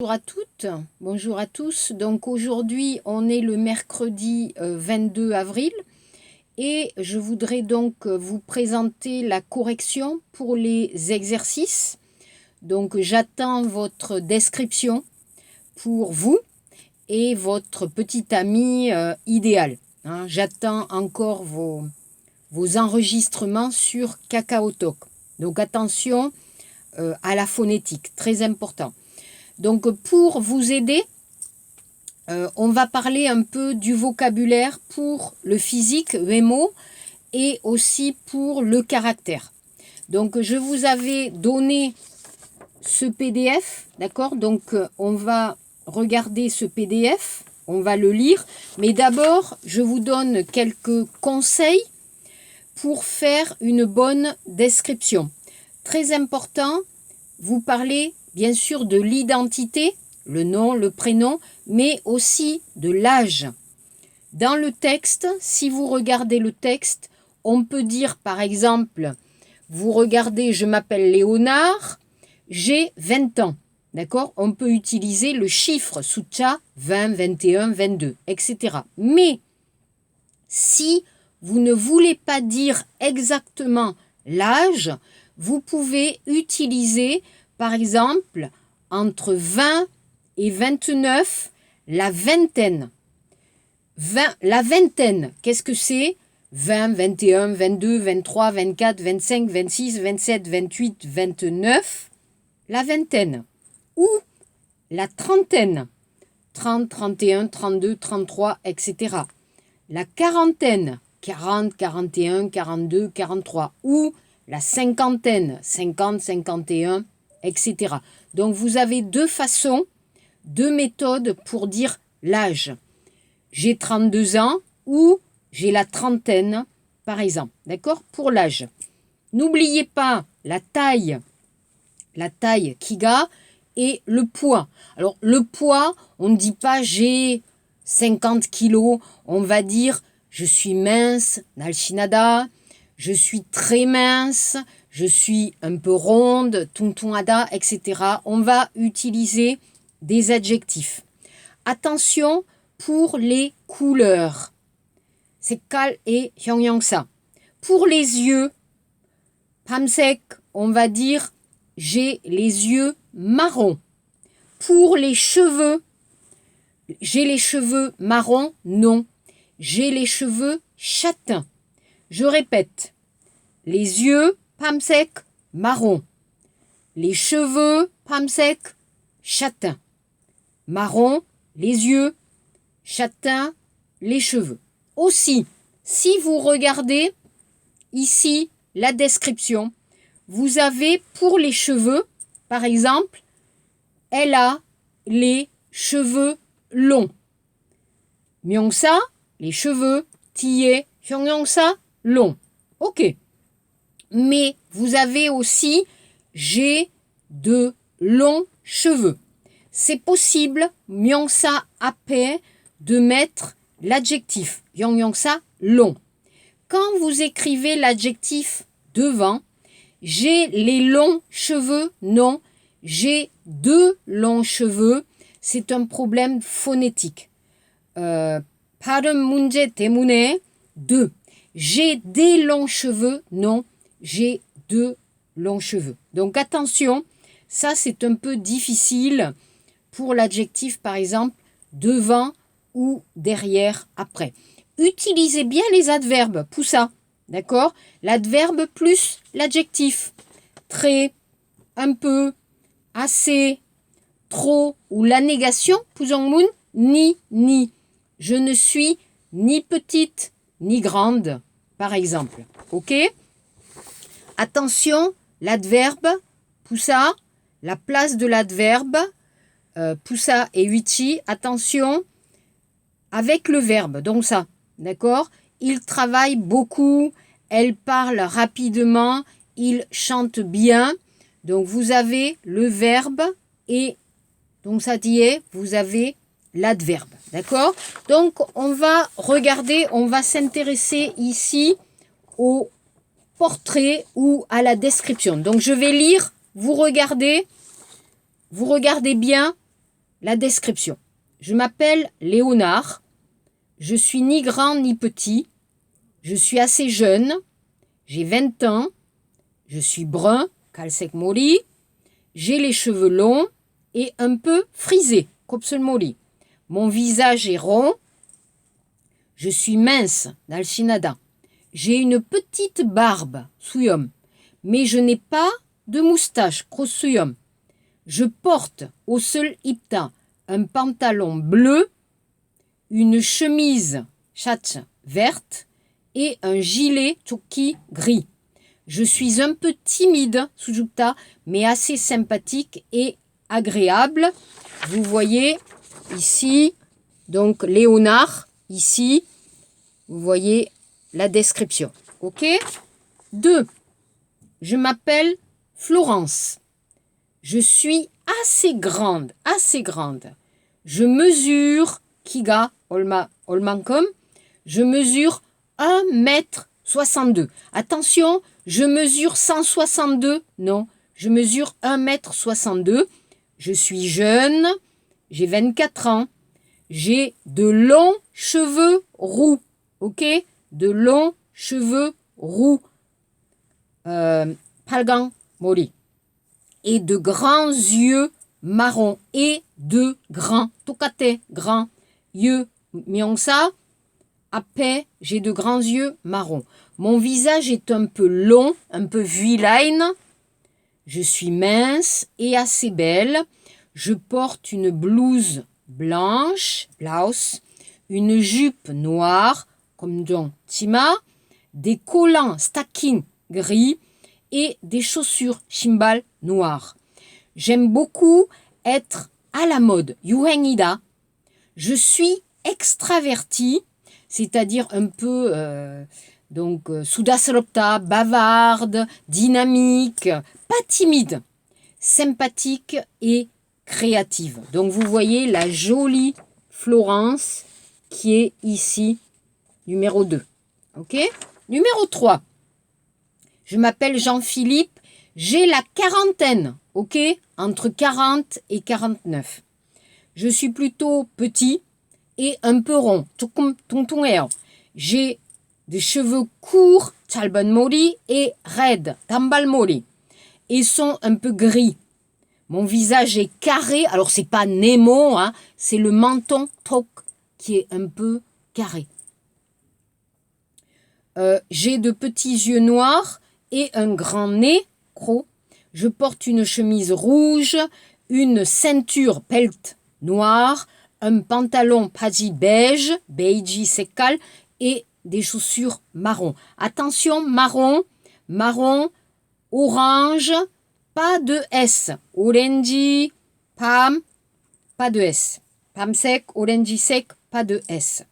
Bonjour à toutes, bonjour à tous. Donc aujourd'hui, on est le mercredi 22 avril et je voudrais donc vous présenter la correction pour les exercices. Donc j'attends votre description pour vous et votre petit ami idéal. J'attends encore vos enregistrements sur KakaoTalk. Donc attention à la phonétique, très important. Donc pour vous aider, on va parler un peu du vocabulaire pour le physique, les mots, et aussi pour le caractère. Donc je vous avais donné ce PDF, d'accord? Donc on va regarder ce PDF, on va le lire, mais d'abord je vous donne quelques conseils pour faire une bonne description. Très important, vous parlez bien sûr de l'identité, le nom, le prénom, mais aussi de l'âge. Dans le texte, si vous regardez le texte, on peut dire par exemple, vous regardez, je m'appelle Léonard, j'ai 20 ans. D'accord? On peut utiliser le chiffre Sucha 20, 21, 22, etc. Mais si vous ne voulez pas dire exactement l'âge, vous pouvez utiliser par exemple entre 20 et 29 la vingtaine. La vingtaine, qu'est-ce que c'est? 20, 21, 22, 23, 24, 25, 26, 27, 28, 29, la vingtaine. Ou la trentaine, 30, 31, 32, 33, etc. La quarantaine, 40, 41, 42, 43. Ou la cinquantaine, 50, 51, etc. Donc vous avez deux façons, deux méthodes pour dire l'âge. J'ai 32 ans ou j'ai la trentaine, par exemple. D'accord? Pour l'âge. N'oubliez pas la taille Kiga et le poids. Alors le poids, on ne dit pas j'ai 50 kilos, on va dire je suis mince, Nalshinada, je suis très mince, je suis un peu ronde, Tuntunada, etc. On va utiliser des adjectifs. Attention pour les couleurs. C'est Kal et Hyongyangsa. Pour les yeux, Pamsek, on va dire j'ai les yeux marrons. Pour les cheveux, j'ai les cheveux marrons, non. J'ai les cheveux châtains. Je répète, les yeux, pamsek, marron. Les cheveux, pamsek, châtain. Marron, les yeux, châtain, les cheveux. Aussi, si vous regardez ici la description, vous avez pour les cheveux, par exemple, elle a les cheveux longs. Myongsa, les cheveux, Tie, Hyongyongsa, longs. Ok. Mais vous avez aussi j'ai de longs cheveux. C'est possible, Myongsa Ape, de mettre l'adjectif Hyongyongsa long. Quand vous écrivez l'adjectif devant, j'ai les longs cheveux, non, j'ai de longs cheveux, c'est un problème phonétique. 발음 문제 때문에 de. J'ai des longs cheveux, non, j'ai de longs cheveux. Donc attention, ça c'est un peu difficile pour l'adjectif par exemple devant ou derrière, après. Utilisez bien les adverbes, poussa, d'accord? L'adverbe plus l'adjectif. Très, un peu, assez, trop ou la négation, pusongmun, ni. Je ne suis ni petite ni grande, par exemple. Ok? Attention, l'adverbe, poussa, la place de l'adverbe, poussa et uchi, attention, avec le verbe, donc ça, d'accord? Il travaille beaucoup, elle parle rapidement, il chante bien. Donc vous avez le verbe et donc ça dit vous avez l'adverbe, d'accord? Donc on va regarder, on va s'intéresser ici au portrait ou à la description. Donc je vais lire, vous regardez bien la description. Je m'appelle Léonard. Je suis ni grand ni petit. Je suis assez jeune. J'ai 20 ans. Je suis brun, kalsek mori. J'ai les cheveux longs et un peu frisés, kopsel mori. Mon visage est rond. Je suis mince, dalshinada. J'ai une petite barbe, suyom. Mais je n'ai pas de moustache, krosuyom. Je porte au seul ipta un pantalon bleu, une chemise chatch verte et un gilet choki gris. Je suis un peu timide, Sujukta, mais assez sympathique et agréable. Vous voyez ici, donc Léonard, ici, vous voyez la description. Ok. 2. Je m'appelle Florence. Je suis assez grande, assez grande. Je mesure, Kiga, Olmankom, je mesure 1,62 m. Attention, je mesure 162, non, je mesure 1,62 m. Je suis jeune, j'ai 24 ans. J'ai de longs cheveux roux, ok? De longs cheveux roux, palgan mori. Et de grands yeux marrons et de grands, tokate, grands yeux myongsa. Après, j'ai de grands yeux marrons. Mon visage est un peu long, un peu vilaine. Je suis mince et assez belle. Je porte une blouse blanche, blouse, une jupe noire, comme dans Tima, des collants stacking gris et des chaussures shimbal noires. J'aime beaucoup être à la mode, yuhengida. Je suis extravertie, c'est-à-dire un peu soudasaropta, bavarde, dynamique, pas timide, sympathique et créative. Donc vous voyez la jolie Florence qui est ici, numéro 2. Ok. Numéro 3. Je m'appelle Jean-Philippe, j'ai la quarantaine, ok, entre 40 et 49. Je suis plutôt petit et un peu rond, j'ai des cheveux courts, chalban mori, et raides, tambal mori, et sont un peu gris. Mon visage est carré, alors c'est pas Nemo, hein, c'est le menton tok qui est un peu carré. J'ai de petits yeux noirs et un grand nez, gros. Je porte une chemise rouge, une ceinture pelt noire, un pantalon paji beige, beige sekal, et des chaussures marron. Attention, marron, marron, orange, pas de S. Orange, pam, pas de S. Pam sec, orange sec, pas de S.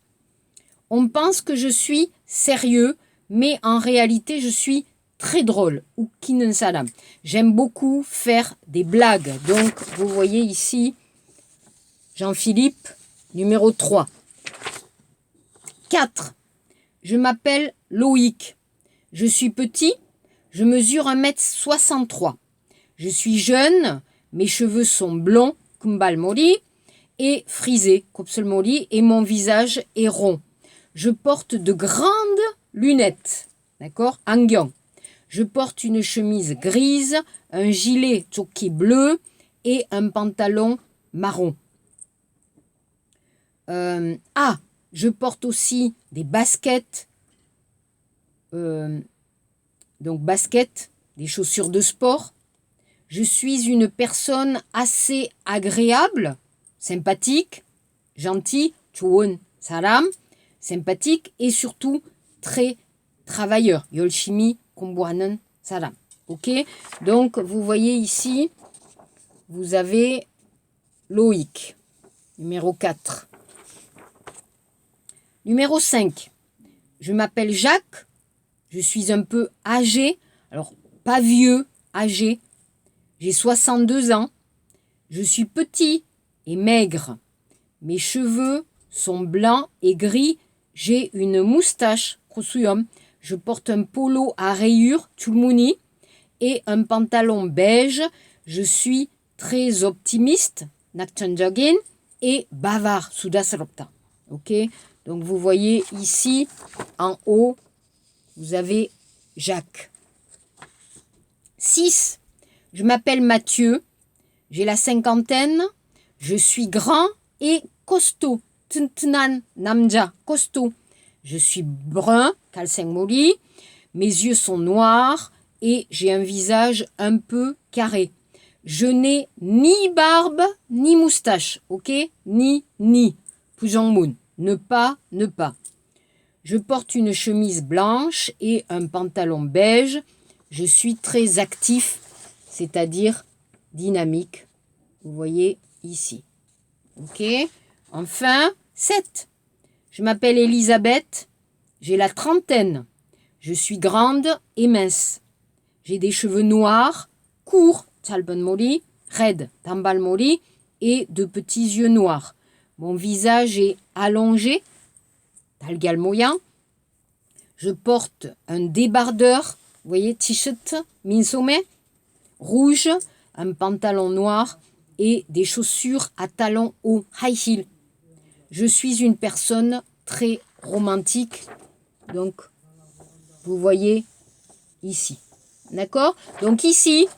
On pense que je suis sérieux, mais en réalité, je suis très drôle. Ou kinensalam. J'aime beaucoup faire des blagues. Donc, vous voyez ici, Jean-Philippe, numéro 3. 4. Je m'appelle Loïc. Je suis petit, je mesure 1,63 m. Je suis jeune, mes cheveux sont blonds, kumbal mori, et frisés, kopsel mori, et mon visage est rond. Je porte de grandes lunettes, d'accord, angyang. Je porte une chemise grise, un gilet choki bleu et un pantalon marron. Je porte aussi des baskets, des chaussures de sport. Je suis une personne assez agréable, sympathique, gentille, chuon salam, sympathique et surtout très travailleur. Yolshimi kombuanen salam. Ok, donc vous voyez ici, vous avez Loïc, numéro 4. Numéro 5. Je m'appelle Jacques, je suis un peu âgé, alors pas vieux, âgé. J'ai 62 ans, je suis petit et maigre. Mes cheveux sont blancs et gris, j'ai une moustache, krosuyom. Je porte un polo à rayures, tulmuni, et un pantalon beige. Je suis très optimiste, 낙천적인 et bavard, 수다스럽다. Ok? Donc vous voyez ici, en haut, vous avez Jacques. 6. Je m'appelle Mathieu, j'ai la cinquantaine, je suis grand et costaud. 튼튼한 남자, costaud. Je suis brun, kalsengmoli, mes yeux sont noirs et j'ai un visage un peu carré. Je n'ai ni barbe ni moustache, ok? Ni. Pujangmun, ne pas. Je porte une chemise blanche et un pantalon beige. Je suis très actif, c'est-à-dire dynamique. Vous voyez ici. Ok? Enfin, 7. Je m'appelle Elisabeth, j'ai la trentaine. Je suis grande et mince. J'ai des cheveux noirs, courts, 짧은 raides, tambalmoli, et de petits yeux noirs. Mon visage est allongé, talgalmoyan. Je porte un débardeur, vous voyez, t-shirt, minsome, rouge, un pantalon noir et des chaussures à talons hauts, high heel. Je suis une personne très romantique, donc vous voyez ici. D'accord? Donc ici,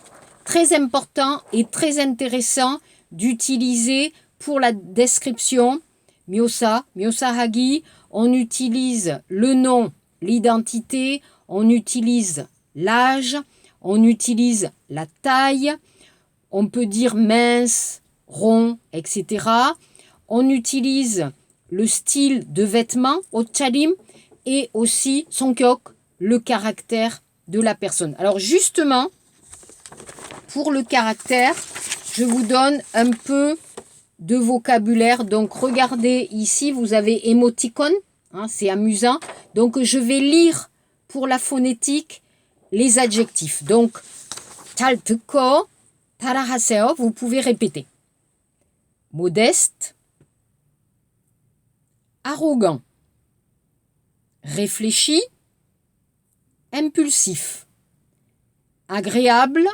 très important et très intéressant d'utiliser pour la description Myosa Hagi, on utilise le nom, l'identité, on utilise l'âge, on utilise la taille, on peut dire mince, rond, etc. On utilise le style de vêtements, otcharim, et aussi sonkyok, le caractère de la personne. Alors justement, pour le caractère, je vous donne un peu de vocabulaire. Donc regardez ici, vous avez émoticône, hein, c'est amusant. Donc je vais lire pour la phonétique les adjectifs. Donc, 잘 듣고 따라하세요. Vous pouvez répéter. Modeste, arrogant, réfléchi, impulsif, agréable,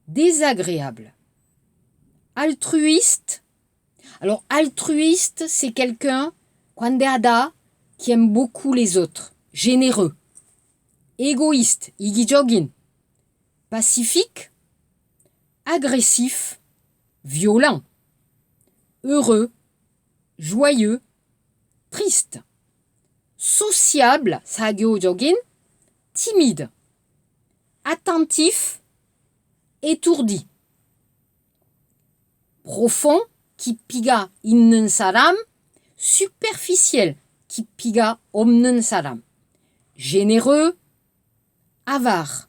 désagréable, altruiste. Alors altruiste, c'est quelqu'un qui aime beaucoup les autres, généreux, égoïste, 이기적인, pacifique, agressif, violent, heureux, joyeux, triste, sociable, 사교적인, timide, attentif, étourdi, profond, 깊이가 있는 사람, superficiel, 깊이가 없는 사람, généreux, avare,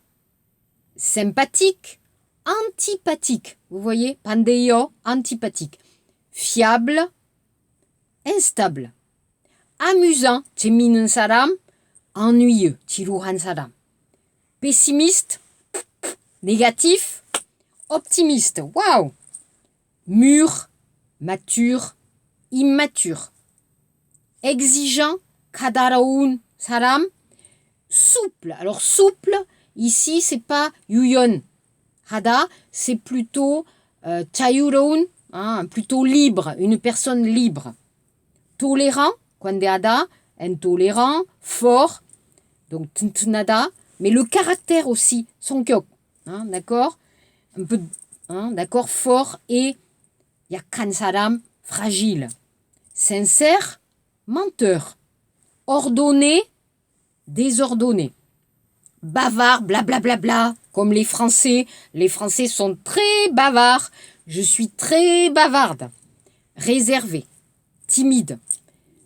sympathique, antipathique, vous voyez, 반대요, antipathique, fiable, instable, amusant, 재미있는 사람, ennuyeux, 지루한 사람, pessimiste, négatif, optimiste, waouh, mûr, mature, immature, exigeant, 까다로운 사람, souple. Alors souple, ici c'est pas 유연, 하다, c'est plutôt 자유로운, hein, plutôt libre, une personne libre. Tolérant, 관대하다, intolérant, fort, donc 튼튼하다, mais le caractère aussi, 성격, hein, d'accord, un peu, hein, d'accord, fort et 약한 사람, fragile, sincère, menteur, ordonné, désordonné, bavard, blablabla, bla, comme les Français. Les Français sont très bavards. Je suis très bavarde. Réservé, timide,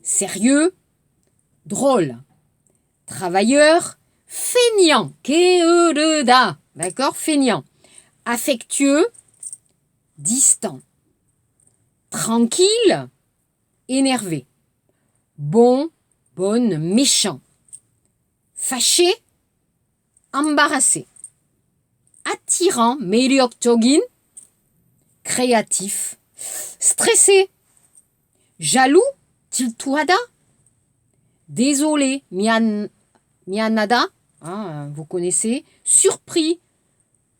sérieux, drôle, travailleur, feignant, 게으르다, d'accord, feignant, affectueux, distant, tranquille, énervé, bon, bonne, méchant, fâché, embarrassé, attirant, 매력적인, créatif, stressé, jaloux, 질투하다, désolé, 미안하다, hein, vous connaissez, surpris,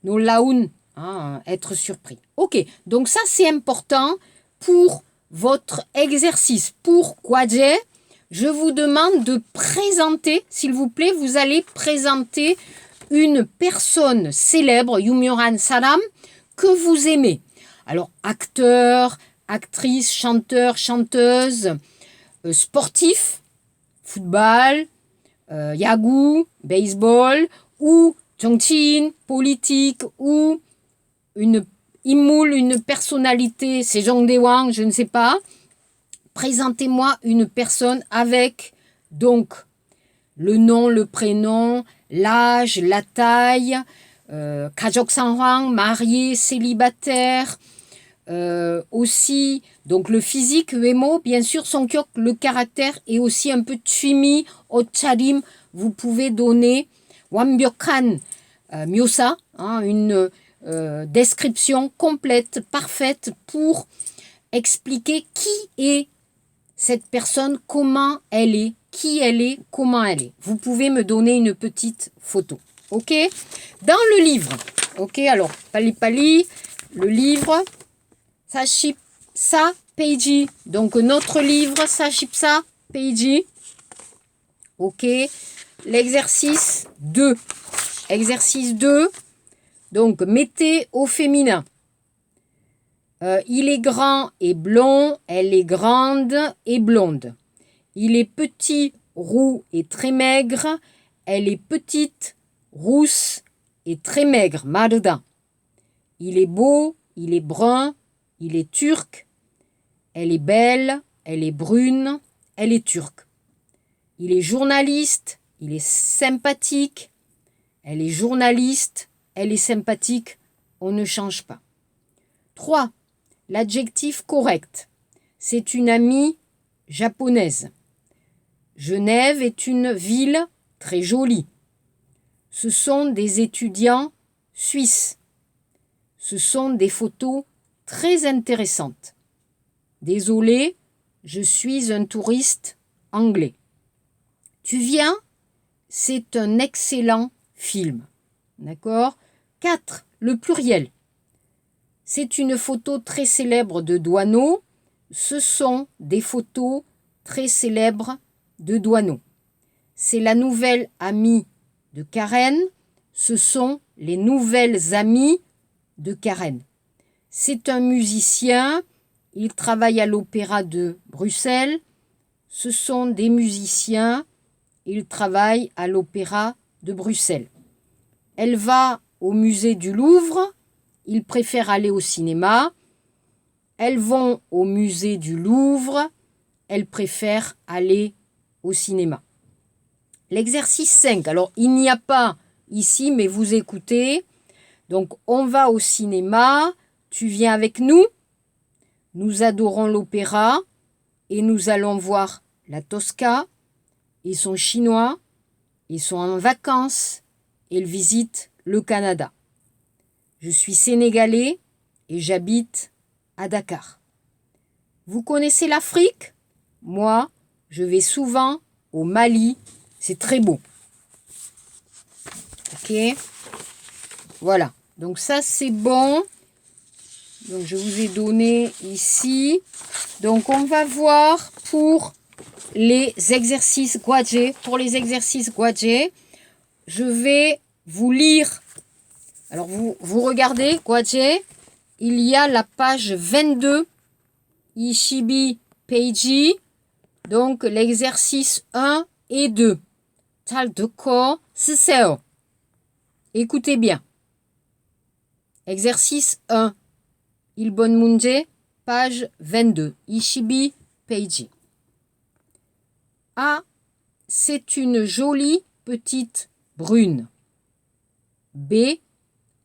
놀라운, hein, être surpris. Ok, donc ça c'est important pour votre exercice. Pour Kwadje, je vous demande de présenter, s'il vous plaît, vous allez présenter une personne célèbre, Yumyoran Salam, que vous aimez. Alors, acteur, actrice, chanteur, chanteuse, sportif, football, yagu, baseball, ou 정치인, politique, ou une personnalité, c'est Jong Dae-wang, je ne sais pas. Présentez-moi une personne avec donc le nom, le prénom, l'âge, la taille, 가족 상황, marié, célibataire, aussi donc le physique, 외모, bien sûr, 성격, le caractère, et aussi un peu 취미, 옷차림. Vous pouvez donner 완벽한 묘사, hein, une description complète, parfaite pour expliquer qui est cette personne, comment elle est, qui elle est, comment elle est. Vous pouvez me donner une petite photo. Ok? Dans le livre. Ok? Alors, pali, le livre. Sashipsa Peiji. Donc, notre livre, Sashipsa Peiji. Ok? L'exercice 2. Exercice 2. Donc, mettez au féminin. Il est grand et blond, elle est grande et blonde. Il est petit, roux et très maigre, elle est petite, rousse et très maigre, maruda. Il est beau, il est brun, il est turc, elle est belle, elle est brune, elle est turque. Il est journaliste, il est sympathique, elle est journaliste, elle est sympathique, on ne change pas. 3. L'adjectif correct. C'est une amie japonaise. Genève est une ville très jolie. Ce sont des étudiants suisses. Ce sont des photos très intéressantes. Désolé, je suis un touriste anglais. Tu viens? C'est un excellent film. D'accord? 4. Le pluriel. C'est une photo très célèbre de Douaneau. Ce sont des photos très célèbres de Douaneau. C'est la nouvelle amie de Karen. Ce sont les nouvelles amies de Karen. C'est un musicien. Il travaille à l'Opéra de Bruxelles. Ce sont des musiciens. Ils travaillent à l'Opéra de Bruxelles. Elle va au musée du Louvre. Ils préfèrent aller au cinéma. Elles vont au musée du Louvre. Elles préfèrent aller au cinéma. L'exercice 5. Alors, il n'y a pas ici, mais vous écoutez. Donc, on va au cinéma. Tu viens avec nous. Nous adorons l'opéra et nous allons voir la Tosca. Ils sont chinois. Ils sont en vacances. Ils visitent le Canada. Je suis sénégalais et j'habite à Dakar. Vous connaissez l'Afrique? Moi, je vais souvent au Mali. C'est très beau. Ok? Voilà. Donc ça, c'est bon. Donc je vous ai donné ici. Donc on va voir pour les exercices Gwadje. Pour les exercices Gwadje, je vais vous lire. Alors, vous regardez, Gwadje, il y a la page 22, Ishibi Peiji, donc l'exercice 1 et 2. Tal de corps, seo. Écoutez bien. Exercice 1, Ilbon Munje, page 22, Ishibi Peiji. A, c'est une jolie petite brune. B,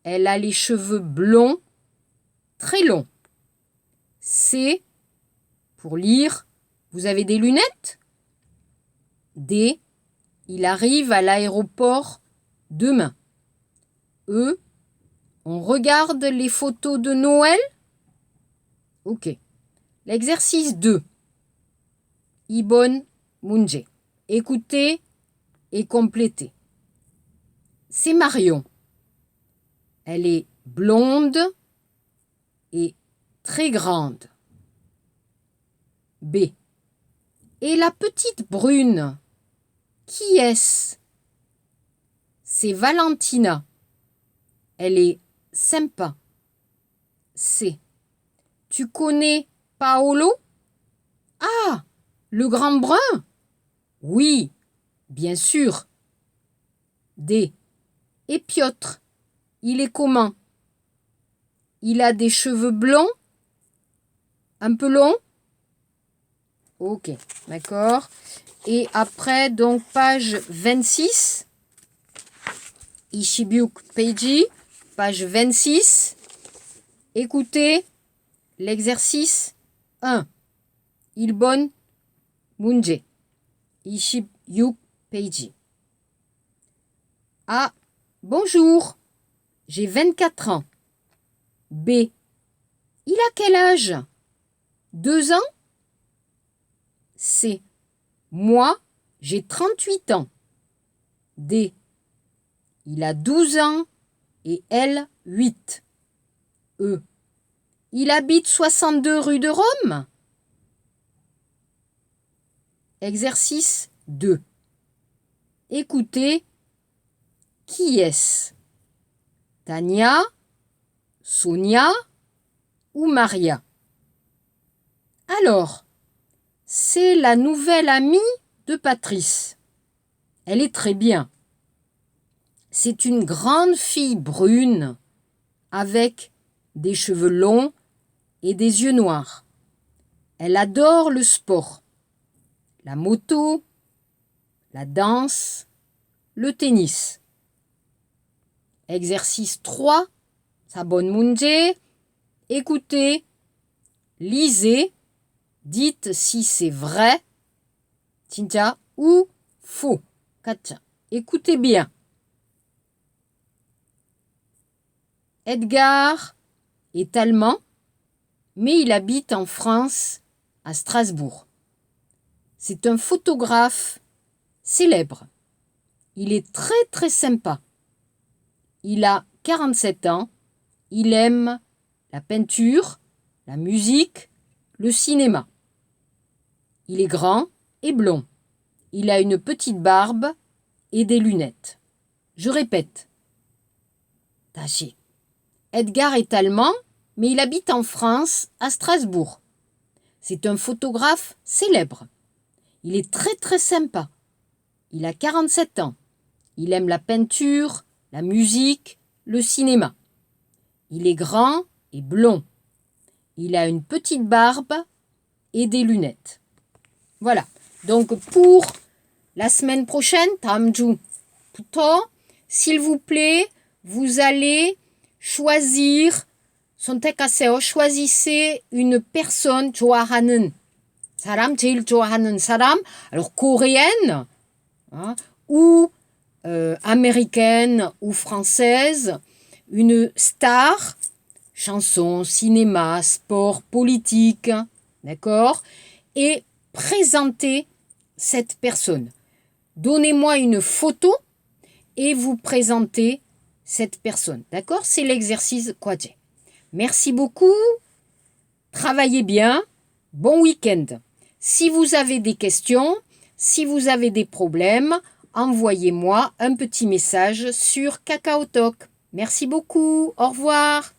elle a les cheveux blonds, très longs. C, pour lire, vous avez des lunettes? D, il arrive à l'aéroport demain. E, on regarde les photos de Noël? Ok. L'exercice 2. Ibon Munje. Écoutez et complétez. C'est Marion. Elle est blonde et très grande. B. Et la petite brune, qui est-ce? C'est Valentina. Elle est sympa. C. Tu connais Paolo? Ah, le grand brun? Oui, bien sûr. D. Et Piotr, il est comment? Il a des cheveux blonds? Un peu longs? Ok, d'accord. Et après, donc, page 26. Ishibyuk Peiji, page 26. Écoutez l'exercice 1. Ilbon Munje. Ishibyuk Peiji. A. Bonjour, j'ai 24 ans. B. Il a quel âge? 2 ans? C. Moi, j'ai 38 ans. D. Il a 12 ans et elle 8. E. Il habite 62 rue de Rome? Exercice 2. Écoutez, qui est-ce? Tania, Sonia ou Maria? Alors, c'est la nouvelle amie de Patrice. Elle est très bien. C'est une grande fille brune avec des cheveux longs et des yeux noirs. Elle adore le sport, la moto, la danse, le tennis. Exercice 3, Sabon Munje. Écoutez, lisez, dites si c'est vrai, 진짜, ou faux. 가짜. Écoutez bien. Edgar est allemand, mais il habite en France, à Strasbourg. C'est un photographe célèbre. Il est très très sympa. Il a 47 ans. Il aime la peinture, la musique, le cinéma. Il est grand et blond. Il a une petite barbe et des lunettes. Je répète. Tâchez. Edgar est allemand, mais il habite en France, à Strasbourg. C'est un photographe célèbre. Il est très très sympa. Il a 47 ans. Il aime la peinture, la musique, le cinéma. Il est grand et blond. Il a une petite barbe et des lunettes. Voilà. Donc pour la semaine prochaine, Tamju Puto, s'il vous plaît, vous allez choisir, choisissez une personne, 좋아하는 사람, 제일 좋아하는 사람, alors coréenne, hein, ou américaine ou française, une star, chanson, cinéma, sport, politique, d'accord, et présentez cette personne. Donnez-moi une photo et vous présentez cette personne, d'accord? C'est l'exercice Kwaje. Merci beaucoup, travaillez bien, bon week-end. Si vous avez des questions, si vous avez des problèmes, envoyez-moi un petit message sur KakaoTalk. Merci beaucoup, au revoir.